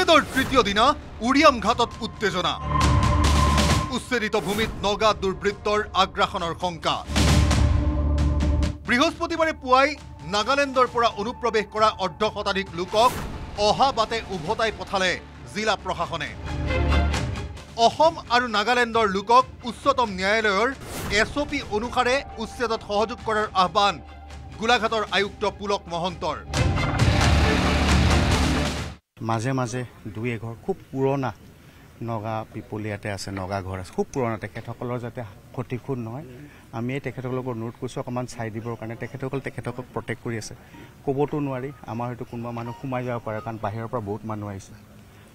উচ্ছেদৰ তৃতীয় দিনা উৰিয়াম ঘাটত উত্তেজনা উচ্ছেদিত ভূমিত নগা দুৰ্বৃত্তৰ আগ্ৰাসনৰ শংকা বৃহস্পতিবাৰে পুৱাই নাগালেণ্ডৰ পৰা অনুপ্ৰৱেশ কৰা অৰ্ধশতাধিক লোকক অহা বাটে উভতাই পঠালে জিলা প্ৰশাসনে অসম আৰু নাগালেণ্ডৰ লোকক উচ্চতম ন্যায়ালয়ৰ এছঅপি অনুসাৰে উচ্ছেদত সহযোগ কৰাৰ আহ্বান গোলাঘাটৰ আয়ুক্ত পুলক মহন্তৰ মাঝে মাঝে দুই এঘৰ খুব পুৰণা নগা পিপলিয়াতে আছে নগা ঘৰ আছে খুব পুৰণা তেখেতসকলৰ যাতে ক্ষতিপূৰণ নহয় আমি তেখেতসকলক অনুৰোধ কৰিছোঁ অকণমান চাই দিবৰ কাৰণে তেখেতসকলক প্ৰটেক্ট কৰি আছে ক'বতো নোৱাৰি আমাৰ হয়তো কোনোবা মানুহ সোমাই যাব পাৰে কাৰণ বাহিৰৰ পৰা বহুত মানুহ আহিছে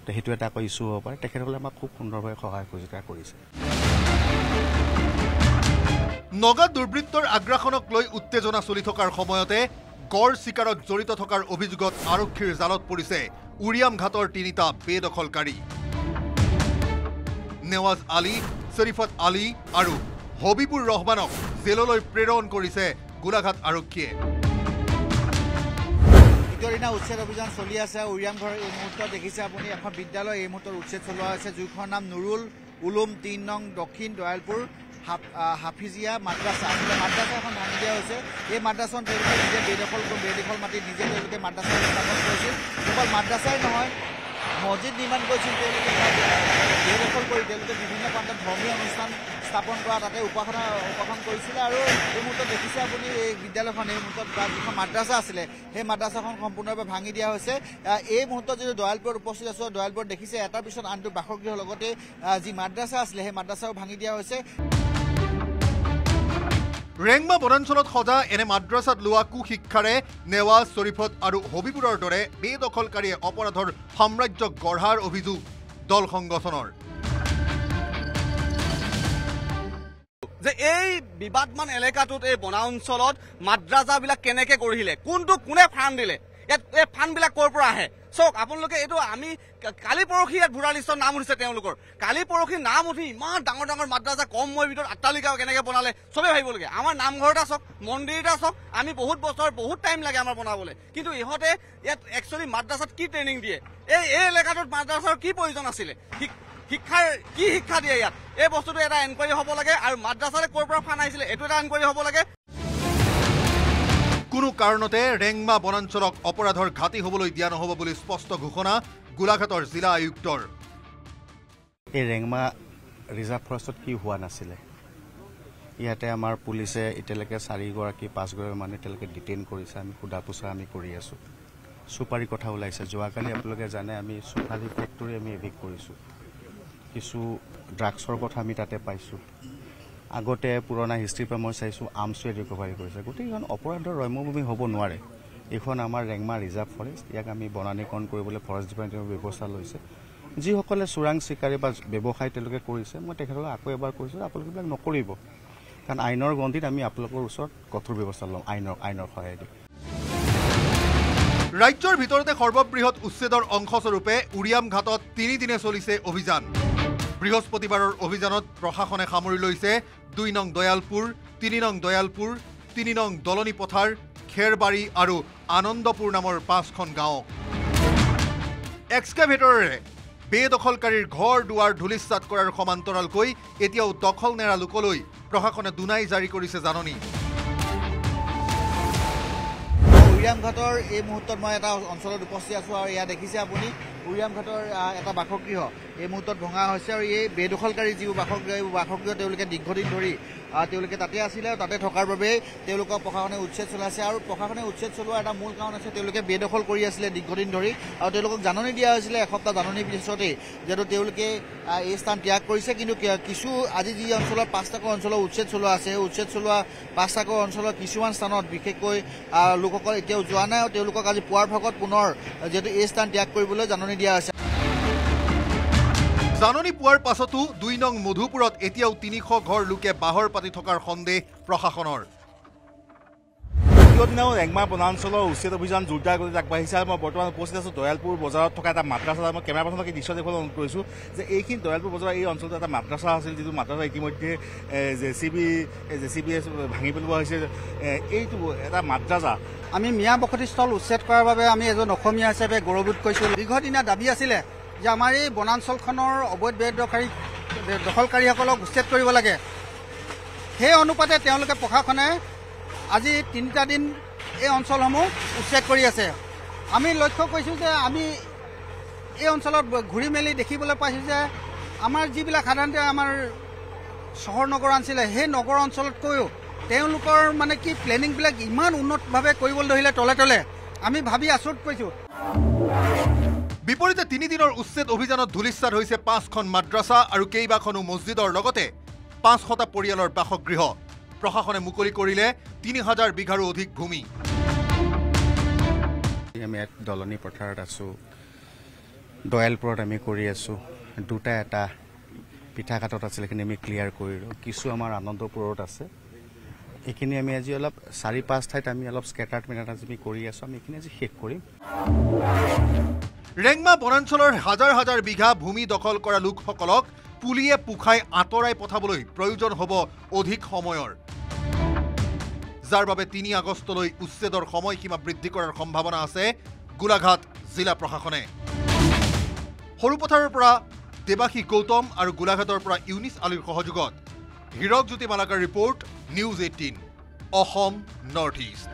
তো সেইটো এটা আকৌ ইছ্যু হ'ব পাৰে তেখেতসকলে আমাক খুব সুন্দৰভাৱে সহায় সহযোগিতা কৰিছে নগা দুৰ্বৃত্তৰ আগ্ৰাসনক লৈ উত্তেজনা চলি থকাৰ সময়তে গড় চিকাৰত জড়িত থকাৰ অভিযোগত আৰক্ষীৰ জালত পৰিছে উৰিয়াম ঘাটৰ তিনিটা বেদখলকাৰী নেৱাজ আলী শৰীফত আলী আৰু হবিবুৰ ৰহমানক জেললৈ প্ৰেৰণ কৰিছে গোলাঘাট আৰক্ষীয়ে দ্বিতীয় দিনা উচ্ছেদ অভিযান চলি আছে উৰিয়াম ঘৰ এই মুহূৰ্তত দেখিছে আপুনি এখন বিদ্যালয় এই মুহূৰ্তত উচ্ছেদ চলোৱা হৈছে যিখনৰ নাম নুৰুল উলুম ৩ নং দক্ষিণ দয়ালপুৰ হাফিজিয়া মাদ্ৰাছা মাদ্ৰাছা এখন ভাঙি দিয়া হৈছে এই মাদ্ৰাছাখন তেওঁলোকে নিজে বেদখল মাটি নিজে তেওঁলোকে মাদ্ৰাছা স্থাপন কৰিছিল কেৱল মাদ্ৰাছাই নহয় মছজিদ নিৰ্মাণ কৰিছিল তেওঁলোকে বেদখল কৰি তেওঁলোকে বিভিন্ন প্ৰান্তত ধৰ্মীয় অনুষ্ঠান স্থাপন কৰা তাতে উপাসন কৰিছিলে আৰু এই মুহূৰ্তত দেখিছে আপুনি এই বিদ্যালয়খন এই মুহূৰ্তত যিখন মাদ্ৰাছা আছিলে সেই মাদ্ৰাছাখন সম্পূৰ্ণভাৱে ভাঙি দিয়া হৈছে এই মুহূৰ্তত যদি দয়ালপুৰত উপস্থিত আছোঁ দয়ালপুৰত দেখিছে এটাৰ পিছত আনটো বাসগৃহৰ লগতে যি মাদ্ৰাছা আছিলে সেই মাদ্ৰাছাও ভাঙি দিয়া হৈছে ৰেংমা বনাঞ্চলত সজা এনে মাদ্ৰাছাত লোৱা কুশিক্ষাৰে নেৱাজ শৰীফত আৰু হবিবুৰৰ দৰে বেদখলকাৰীয়ে অপৰাধৰ সাম্ৰাজ্য গঢ়াৰ অভিযোগ দল সংগঠনৰ যে এই বিবাদমান এলেকাটোত এই বনাঞ্চলত মাদ্ৰাছাবিলাক কেনেকে গঢ়িলে কোনে ফাণ্ড দিলে ইয়াত এই ফাণ্ডবিলাক ক'ৰ পৰা আহে চাওক আপোনালোকে এইটো আমি কালি পৰহি ইয়াত ভোটাৰ লিষ্টত নাম উঠিছে তেওঁলোকৰ কালি পৰহি নাম উঠি ইমান ডাঙৰ ডাঙৰ মাদ্ৰাছা কম সময়ৰ ভিতৰত অট্টালিকা কেনেকে বনালে চবেই ভাবিবলগীয়া আমাৰ নামঘৰ এটা চাওক মন্দিৰ এটা চাওক আমি বহুত বছৰ বহুত টাইম লাগে আমাৰ বনাবলৈ কিন্তু ইহঁতে ইয়াত একচুৱেলি মাদ্ৰাছাত কি ট্ৰেইনিং দিয়ে এই এলেকাটোত মাদ্ৰাছাৰ কি প্ৰয়োজন আছিলে শিক্ষাৰ কি শিক্ষা দিয়ে ইয়াত এই বস্তুটো এটা এনকুৱাৰী হ'ব লাগে আৰু মাদ্ৰাছালে ক'ৰ পৰা ফাণ্ড আহিছিলে এইটো এটা এনকুৱাৰী হ'ব লাগে কোনো কাৰণতে ৰেংমা বনাঞ্চলক অপৰাধৰ ঘাটি হ'বলৈ দিয়া নহ'ব বুলি স্পষ্ট ঘোষণা গোলাঘাটৰ জিলা আয়ুক্তৰ এই ৰেংমা ৰিজাৰ্ভ ফৰেষ্টত কি হোৱা নাছিলে ইয়াতে আমাৰ পুলিচে এতিয়ালৈকে 4গৰাকী 5গৰাকী মানুহ এতিয়ালৈকে ডিটেইন কৰিছে আমি সোধা পোছা আমি কৰি আছোঁ চুপাৰী কথা ওলাইছে যোৱাকালি আপোনালোকে জানে আমি চুপাৰী ফেক্টৰী আমি এভিক কৰিছোঁ কিছু ড্ৰাগছৰ কথা আমি তাতে পাইছোঁ আগতে পুৰণা হিষ্ট্ৰীৰ পৰা মই চাইছোঁ আৰ্মছুৱে ৰিকভাৰী কৰিছে গোটেইখন অপৰাধৰ ৰম্যভূমি হ'ব নোৱাৰে এইখন আমাৰ ৰেংমা ৰিজাৰ্ভ ফৰেষ্ট ইয়াক আমি বনানীকৰণ কৰিবলৈ ফৰেষ্ট ডিপাৰ্টমেণ্টে ব্যৱস্থা লৈছে যিসকলে চোৰাং চিকাৰী বা ব্যৱসায় তেওঁলোকে কৰিছে মই তেখেতসকলক আকৌ এবাৰ কৈছোঁ আপোনালোকে এইবিলাক নকৰিব কাৰণ আইনৰ গন্ধিত আমি আপোনালোকৰ ওচৰত কঠোৰ ব্যৱস্থা ল'ম আইনৰ সহায়েদি ৰাজ্যৰ ভিতৰতে সৰ্ববৃহৎ উচ্ছেদৰ অংশস্বৰূপে উৰিয়াম ঘাটত 3 দিনে চলিছে অভিযান বৃহস্পতিবাৰৰ অভিযানত প্ৰশাসনে সামৰি লৈছে 2 নং দয়ালপুৰ 3 নং দয়ালপুৰ 3 নং দলনি পথাৰ খেৰবাৰী আৰু আনন্দপুৰ নামৰ 5খন গাঁৱক এক্সকাভেটৰেৰে বেদখলকাৰীৰ ঘৰ দুৱাৰ ধূলিসাৎ কৰাৰ সমান্তৰালকৈ এতিয়াও দখল নেৰা লোকলৈ প্ৰশাসনে দুনাই জাৰি কৰিছে জাননী উৰিয়াম ঘাটৰ এই মুহূৰ্তত মই এটা অঞ্চলত উপস্থিত আছোঁ আৰু ইয়াত দেখিছে আপুনি উৰিয়াম ঘাটৰ এটা বাসগৃহ এই মুহূৰ্তত ভঙা হৈছে আৰু এই বেদখলকাৰী যিবোৰ বাসগৃহ তেওঁলোকে দীৰ্ঘদিন ধৰি তেওঁলোকে তাতে আছিলে আৰু তাতে থকাৰ বাবে তেওঁলোকক প্ৰশাসনে উচ্ছেদ চলাইছে আৰু প্ৰশাসনে উচ্ছেদ চলোৱাৰ এটা মূল কাৰণ আছে তেওঁলোকে বেদখল কৰি আছিলে দীৰ্ঘদিন ধৰি আৰু তেওঁলোকক জাননী দিয়া হৈছিলে এসপ্তাহ জাননীৰ পিছতেই যিহেতু তেওঁলোকে এই স্থান ত্যাগ কৰিছে কিন্তু কিছু আজি যি অঞ্চলত 5টাকৈ অঞ্চলত উচ্ছেদ চলোৱা আছে উচ্ছেদ চলোৱা 5টাকৈ অঞ্চলত কিছুমান স্থানত বিশেষকৈ লোকসকল এতিয়াও যোৱা নাই আৰু তেওঁলোকক আজি পুৱাৰ ভাগত পুনৰ যিহেতু এই স্থান ত্যাগ কৰিবলৈ জাননী দিয়া হৈছে জাননী পোৱাৰ পাছতো 2 নং মধুপুৰত এতিয়াও 300 ঘৰ লোকে বাহৰ পাতি থকাৰ সন্দেহ প্ৰশাসনৰ দিনাও ৰেংমা বনাঞ্চলৰ উচ্ছেদ অভিযান জোৰদাৰ কৰি আগবাঢ়িছে আৰু মই বৰ্তমান উপস্থিত আছোঁ দয়ালপুৰ বজাৰত থকা এটা মাদ্ৰাছা মই কেমেৰা পাৰ্চনক এই দৃশ্য দেখুৱাবলৈ অনুৰোধ কৰিছোঁ যে এইখিনি দয়ালপুৰ বজাৰৰ এই অঞ্চলটোত এটা মাদ্ৰাছা আছিল যিটো মাদ্ৰাছা ইতিমধ্যে জেচিবি ভাঙি পেলোৱা হৈছে এইটো এটা মাদ্ৰাছা আমি মিয়া বসতিস্থল উচ্ছেদ কৰাৰ বাবে আমি এজন অসমীয়া হিচাপে গৌৰৱবোধ কৰিছোঁ দীৰ্ঘদিনীয়া দাবী আছিলে যে আমাৰ এই বনাঞ্চলখনৰ অবৈধ দখলকাৰীসকলক উচ্ছেদ কৰিব লাগে। সেই অনুপাতে তেওঁলোকে প্ৰশাসনে আজি 3টা দিন এই অঞ্চলসমূহ উচ্ছেদ কৰি আছে। আমি লক্ষ্য কৰিছোঁ যে আমি এই অঞ্চলত ঘূৰি মেলি দেখিবলৈ পাইছোঁ যে আমাৰ যিবিলাক সাধাৰণতে আমাৰ চহৰ নগৰ আছিলে সেই নগৰ অঞ্চলতকৈও তেওঁলোকৰ মানে কি প্লেনিংবিলাক ইমান উন্নতভাৱে কৰিবলৈ ধৰিলে তলে তলে আমি ভাবি আচৰিত পাইছোঁ। বিপৰীতে 3 দিনৰ উচ্ছেদ অভিযানত ধূলিসাৎ হৈছে 5খন মাদ্ৰাছা আৰু কেইবাখনো মছজিদৰ লগতে 500টা পৰিয়ালৰ বাসগৃহ। প্ৰশাসনে মুকলি কৰিলে 3000 বিঘাৰো অধিক ভূমি। আমি এক দলনি পথাৰত আছোঁ, দয়ালপুৰত আমি কৰি আছোঁ। 2টা এটা পিঠাঘাটত আছিলে, সেইখিনি আমি ক্লিয়াৰ কৰিলোঁ। কিছু আমাৰ আনন্দপুৰত আছে, এইখিনি আমি আজি অলপ 4-5 ঠাইত আমি অলপ স্কেটাৰ্ড মেনাৰত আমি কৰি আছোঁ। আমি এইখিনি আজি শেষ কৰিম। ৰেংমা বনাঞ্চলৰ হাজাৰ হাজাৰ বিঘা ভূমি দখল কৰা লোকসকলক পুলিয়ে পোখাই আঁতৰাই পঠাবলৈ প্ৰয়োজন হ'ব অধিক সময়ৰ, যাৰ বাবে 3 আগষ্টলৈ উচ্ছেদৰ সময়সীমা বৃদ্ধি কৰাৰ সম্ভাৱনা আছে গোলাঘাট জিলা প্ৰশাসনে। সৰুপথাৰৰ পৰা দেৱাশী গৌতম আৰু গোলাঘাটৰ পৰা ইউনিছ আলীৰ সহযোগত Hirak Jyoti Malakar report, news 18 Assam North east.